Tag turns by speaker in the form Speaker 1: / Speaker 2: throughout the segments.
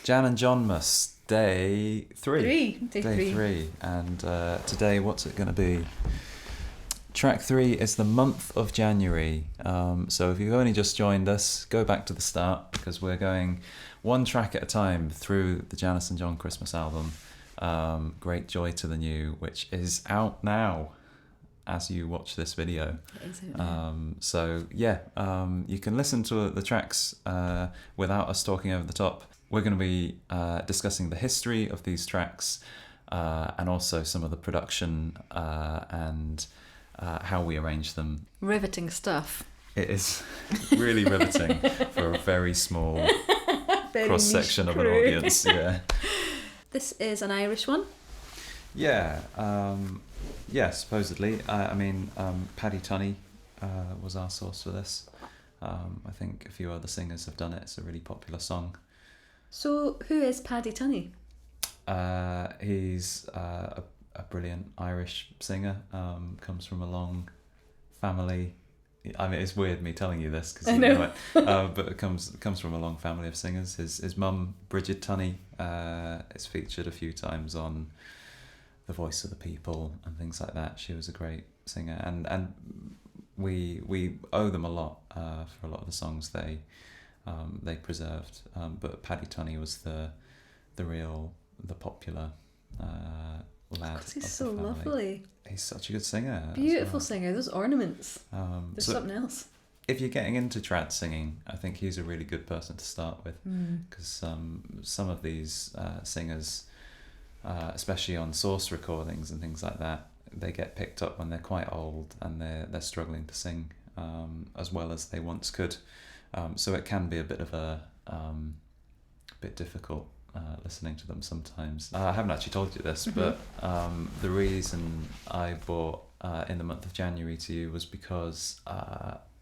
Speaker 1: Jan&Jonmas, day three.
Speaker 2: Day three.
Speaker 1: And today, what's it going to be? Track 3 is the month of January. So if you've only just joined us, go back to the start because we're going one track at a time through the Janice and John Christmas album, Great Joy to the New, which is out now as you watch this video. So you can listen to the tracks without us talking over the top. We're going to be discussing the history of these tracks and also some of the production and how we arrange them.
Speaker 2: Riveting stuff.
Speaker 1: It is really riveting for a very small cross-section of an audience. Yeah.
Speaker 2: This is an Irish one?
Speaker 1: Yeah, supposedly. Paddy Tunney was our source for this. I think a few other singers have done it. It's a really popular song.
Speaker 2: So, who is Paddy Tunney?
Speaker 1: He's a brilliant Irish singer. Comes from a long family. I mean, it's weird me telling you this because you know it. But it comes from a long family of singers. His mum, Bridget Tunney, is featured a few times on The Voice of the People and things like that. She was a great singer, and we owe them a lot for a lot of the songs they preserved, but Paddy Tunney was the popular lad.
Speaker 2: Because he's
Speaker 1: of
Speaker 2: so
Speaker 1: the family.
Speaker 2: Lovely.
Speaker 1: He's such a good singer.
Speaker 2: Beautiful singer. Those ornaments. There's
Speaker 1: so
Speaker 2: something else.
Speaker 1: If you're getting into trad singing, I think he's a really good person to start with, because some of these singers, especially on source recordings and things like that, they get picked up when they're quite old and they're struggling to sing as well as they once could. So it can be a bit of a bit difficult listening to them sometimes. I haven't actually told you this, but the reason I bought In the Month of January to you was because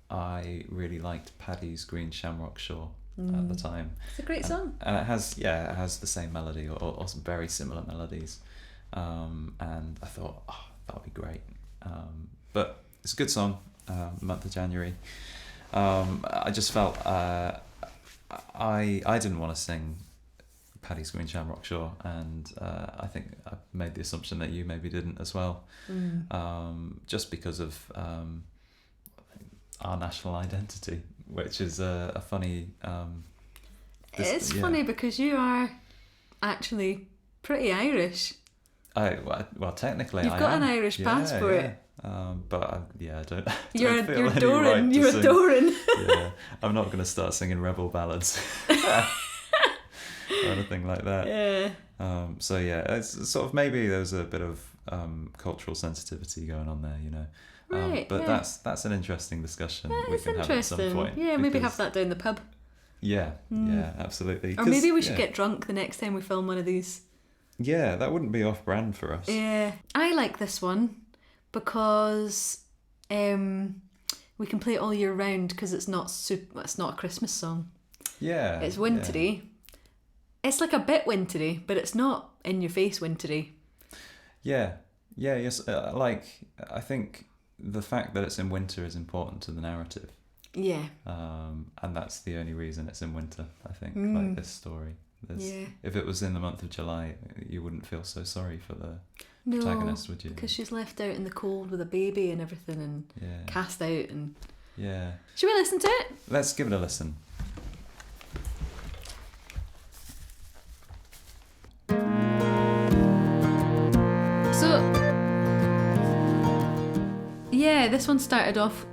Speaker 1: I really liked Paddy's Green Shamrock Shore at the time.
Speaker 2: It's a great song.
Speaker 1: And it has the same melody or some very similar melodies. And I thought, that would be great. But it's a good song, Month of January. I just felt I didn't want to sing Paddy's Green Shamrock Shore, and I think I made the assumption that you maybe didn't as well, just because of our national identity, which is a funny...
Speaker 2: It's funny because you are actually pretty Irish.
Speaker 1: Well, technically
Speaker 2: You've got an Irish passport.
Speaker 1: Yeah. But I don't.
Speaker 2: You're
Speaker 1: feel any
Speaker 2: Doran.
Speaker 1: right to
Speaker 2: You're
Speaker 1: sing.
Speaker 2: Doran.
Speaker 1: Yeah, I'm not going to start singing rebel ballads or anything like that.
Speaker 2: Yeah.
Speaker 1: So it's sort of maybe there's a bit of cultural sensitivity going on there, you know.
Speaker 2: Right.
Speaker 1: But that's an interesting discussion we
Speaker 2: It's
Speaker 1: can have at some point.
Speaker 2: Yeah, maybe have that down the pub.
Speaker 1: Yeah, absolutely.
Speaker 2: Or maybe we should get drunk the next time we film one of these.
Speaker 1: Yeah, that wouldn't be off-brand for us.
Speaker 2: Yeah, I like this one because we can play it all year round because it's not a Christmas song.
Speaker 1: Yeah,
Speaker 2: it's wintry. Yeah. It's like a bit wintry, but it's not in your face wintry.
Speaker 1: Yeah, yes. I think the fact that it's in winter is important to the narrative.
Speaker 2: Yeah.
Speaker 1: And that's the only reason it's in winter, I think, like this story. If it was in the month of July, you wouldn't feel so sorry for the protagonist, would you?
Speaker 2: Because she's left out in the cold with a baby and everything and cast out. And should we listen to it?
Speaker 1: Let's give it a listen.
Speaker 2: So, this one started off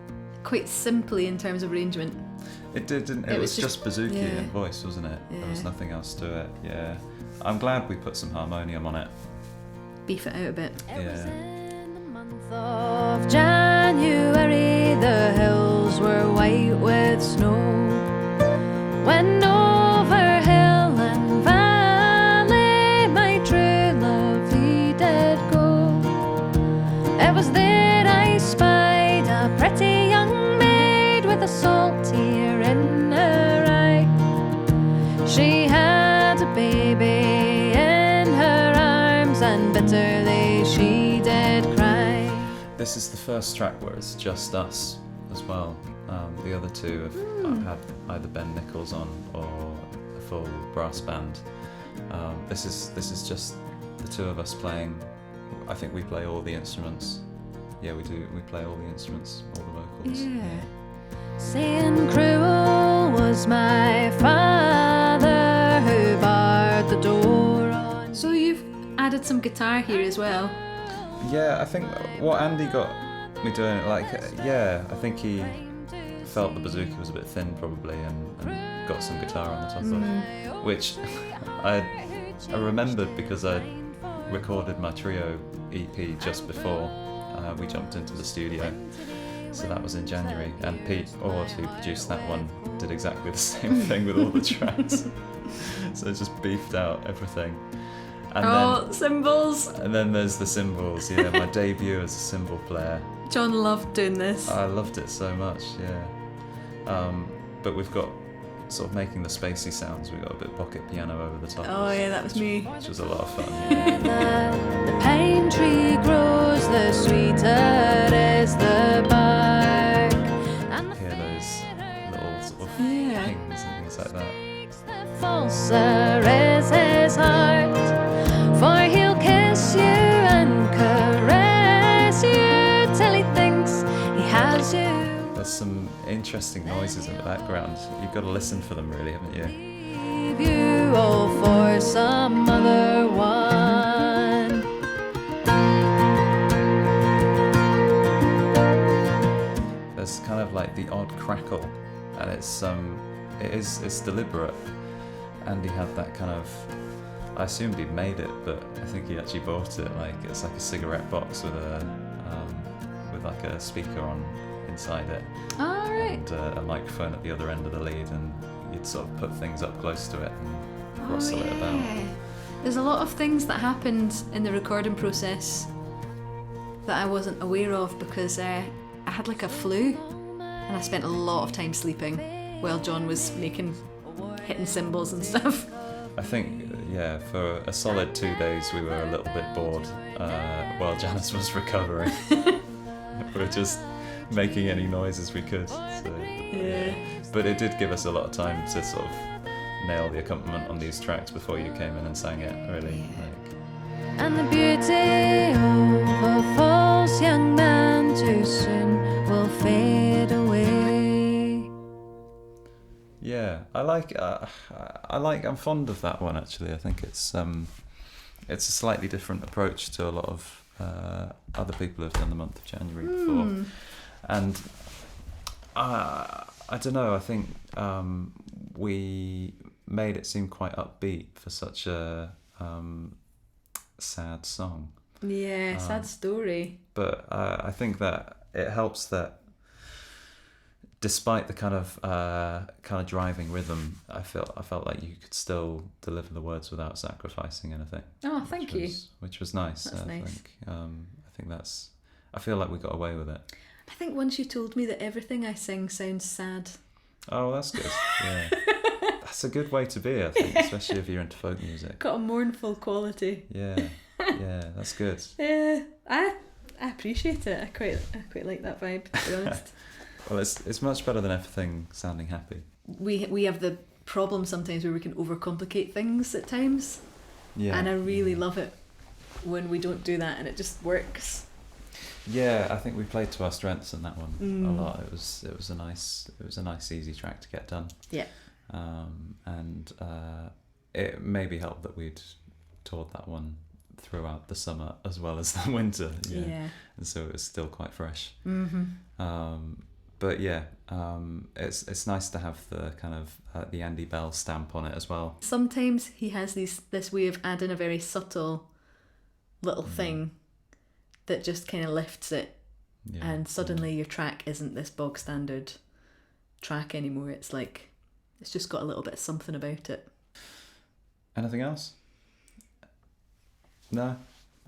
Speaker 2: quite simply in terms of arrangement.
Speaker 1: It did, didn't it? It was just bouzouki and voice, wasn't it? Yeah. There was nothing else to it. Yeah. I'm glad we put some harmonium on it.
Speaker 2: Beef it out a bit.
Speaker 3: It was in the month of January, the hills were white with snow. When over hill and valley my true love he did go. It was there I spied a pretty young maid with a salt tear in her eye. She had a baby in her arms and bitterly she did cry.
Speaker 1: This is the first track where it's just us as well. The other two have had either Ben Nichols on or a full brass band. This is just the two of us playing. I think we play all the instruments. Yeah, we do. We play all the instruments, all the vocals.
Speaker 2: Yeah.
Speaker 3: Saying cruel was my father who barred the door on.
Speaker 2: So you've added some guitar here as well.
Speaker 1: Yeah, I think what Andy got me doing, I think he felt the bazooka was a bit thin probably, and got some guitar on the top of it, which I remembered because I recorded my trio EP just before we jumped into the studio. So that was in January, and Pete Ord, who produced that one, did exactly the same thing with all the tracks. So just beefed out everything. And
Speaker 2: cymbals!
Speaker 1: And then there's the cymbals, yeah, my debut as a cymbal player.
Speaker 2: John loved doing this.
Speaker 1: I loved it so much, yeah. But we've got sort of making the spacey sounds, we've got a bit of pocket piano over the top.
Speaker 2: Oh yeah, that was me.
Speaker 1: Which was a lot of fun, yeah.
Speaker 3: The pine tree grows, the sweeter is the bark. And the
Speaker 1: Hear those little sort of
Speaker 2: Yeah.
Speaker 1: pings and things like that.
Speaker 3: the falser is his heart, for he'll kiss you and caress you till he thinks he has you.
Speaker 1: There's some interesting noises in the background. You've got to listen for them really, haven't you?
Speaker 3: Leave you all for some other one.
Speaker 1: There's kind of like the odd crackle, and it's deliberate. Andy had that kind of, I assumed he'd made it, but I think he actually bought it. Like it's like a cigarette box with like a speaker on inside it,
Speaker 2: Alright.
Speaker 1: and a microphone at the other end of the lead, and you'd sort of put things up close to it and rustle it about.
Speaker 2: There's a lot of things that happened in the recording process that I wasn't aware of because I had like a flu and I spent a lot of time sleeping while John was hitting cymbals and stuff.
Speaker 1: I think, yeah, for a solid 2 days we were a little bit bored while Janice was recovering. We were just making any noises we could. So.
Speaker 2: Yeah.
Speaker 1: But it did give us a lot of time to sort of nail the accompaniment on these tracks before you came in and sang it, really.
Speaker 3: And the beauty of a false young man too soon will fade away.
Speaker 1: Yeah, I'm fond of that one actually. I think it's a slightly different approach to a lot of other people who've done the month of January before. And I don't know, I think we made it seem quite upbeat for such a sad song.
Speaker 2: Yeah, sad story.
Speaker 1: But I think that it helps that despite the kind of driving rhythm, I felt like you could still deliver the words without sacrificing anything.
Speaker 2: Oh, thank you.
Speaker 1: Which was nice.
Speaker 2: That's nice.
Speaker 1: I feel like we got away with it.
Speaker 2: I think once you told me that everything I sing sounds sad.
Speaker 1: Oh, that's good. Yeah. That's a good way to be, I think, especially if you're into folk music.
Speaker 2: Got a mournful quality.
Speaker 1: Yeah, that's good.
Speaker 2: Yeah, I appreciate it. I quite like that vibe, to be honest.
Speaker 1: Well, it's much better than everything sounding happy.
Speaker 2: We have the problem sometimes where we can overcomplicate things at times.
Speaker 1: Yeah.
Speaker 2: And I really love it when we don't do that and it just works.
Speaker 1: Yeah, I think we played to our strengths in that one a lot. It was a nice easy track to get done.
Speaker 2: Yeah.
Speaker 1: And it maybe helped that we'd toured that one throughout the summer as well as the winter. Yeah. And so it was still quite fresh. Mm-hmm. But yeah, it's nice to have the kind of the Andy Bell stamp on it as well.
Speaker 2: Sometimes he has this way of adding a very subtle little thing that just kind of lifts it, and suddenly your track isn't this bog standard track anymore. It's like it's just got a little bit of something about it.
Speaker 1: Anything else? No,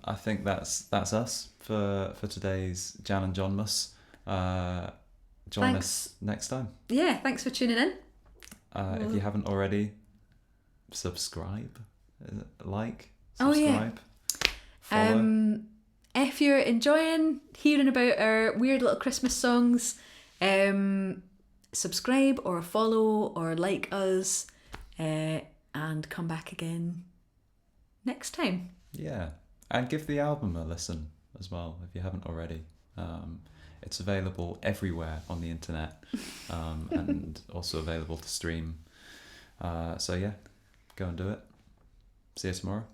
Speaker 1: I think that's us for today's Jan&Jonmas. Join us next time.
Speaker 2: Yeah, thanks for tuning in.
Speaker 1: If you haven't already, subscribe, subscribe, follow.
Speaker 2: if you're enjoying hearing about our weird little Christmas songs, subscribe or follow or like us, and come back again next time.
Speaker 1: Yeah, and give the album a listen as well if you haven't already. It's available everywhere on the internet, and also available to stream. So yeah, go and do it. See you tomorrow.